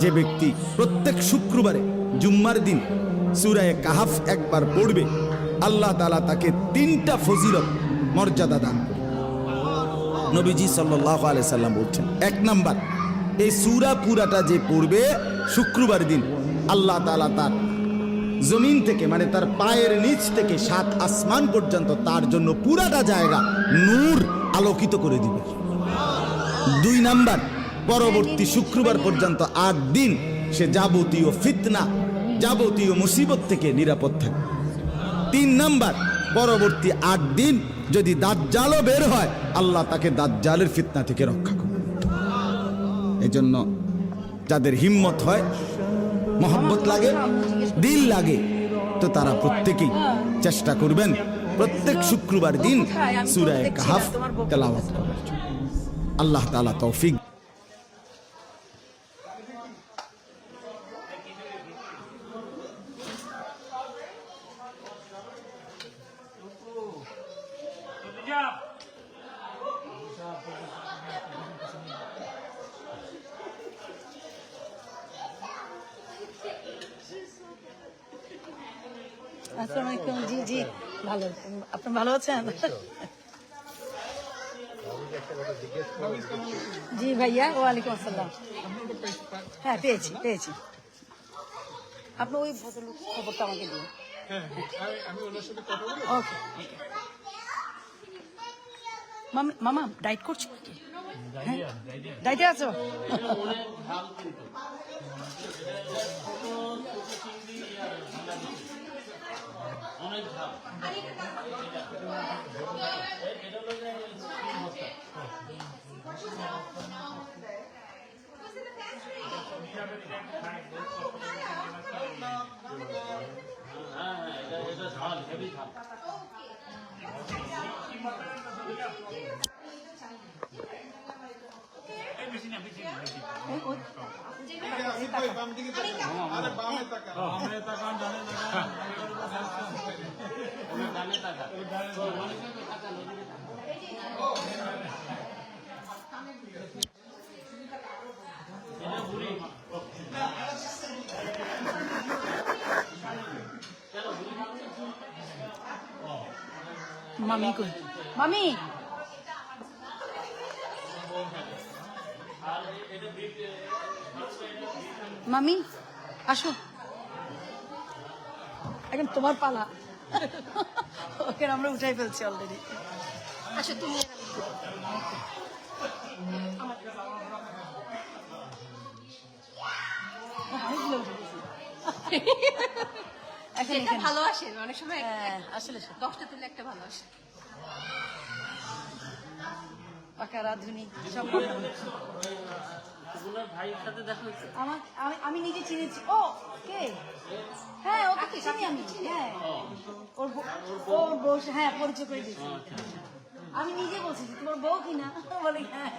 যে ব্যক্তি প্রত্যেক শুক্রবারে জুম্মার দিন সূরা কাহাফ একবার পড়বে, আল্লাহ তাআলা তাকে 3টা ফজিলত মর্যাদা দান করবে। নবীজি সাল্লাল্লাহু আলাইহি সাল্লাম বলছেন, 1 নাম্বার, এই সূরা পুরাটা যে পড়বে শুক্রবার দিন, আল্লাহ তাআলা তার জমিন থেকে মানে তার পায়ের নিচ থেকে 7 আসমান পর্যন্ত তার জন্য পুরাটা জায়গা নূর আলোকিত করে দিবে। 2 নাম্বার, পরবর্তী শুক্রবার পর্যন্ত 8 দিন সে যাবতীয় ফিতনা, যাবতীয় মুসিবত থেকে নিরাপদ থাকবে। 3 নাম্বার, পরবর্তী 8 দিন যদি দাজ্জালও বের হয়, আল্লাহ তাকে দাজ্জালের ফিতনা থেকে রক্ষা করবে। এজন্য যাদের হিম্মত হয়, মহব্বত লাগে, দিল লাগে, তো তারা প্রত্যেকেই চেষ্টা করবেন প্রত্যেক শুক্রবার দিন সূরা কাহাফ তেলাওয়াত করার জন্য। আল্লাহ তাআলা তৌফিক। আসসালামু আলাইকুম। জি জি, ভালো। আপনি ভালো আছেন? জি ভাইয়া, ওয়ালাইকুম আসসালাম। হ্যাঁ, পেয়েছি পেয়েছি। আপনি ওই ভদ্রলোক খবরটা আমাকে দিন। ওকে। মামা ডায়েট করছো নাকি? হ্যাঁ, ডায়েটে আছো? মামি কই? মামি, মামি আসো, এখন তোমার পালা। ওকে আমরা উঠাই ফেলছি অলরেডি। আসো তুমি। এটা ভালো আসে অনেক সময়। আসলে 10টা তুলে একটা ভালো আসে। পাকা রাধুনি সব ভাইয়ের সাথে দেখা হয়েছে। আমি নিজে চিনেছি। ও কে? হ্যাঁ, ওকে চিনি আমি। হ্যাঁ, ওর বউ। হ্যাঁ, পরিচয় করে দিয়েছি। আমি নিজে বলছি তোমার বউ কিনা, বলি হ্যাঁ।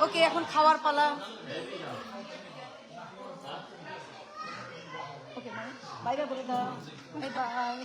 ওকে, এখন খাওয়ার পালা। ওকে, বাই বাই বলে দাও। Bye bye.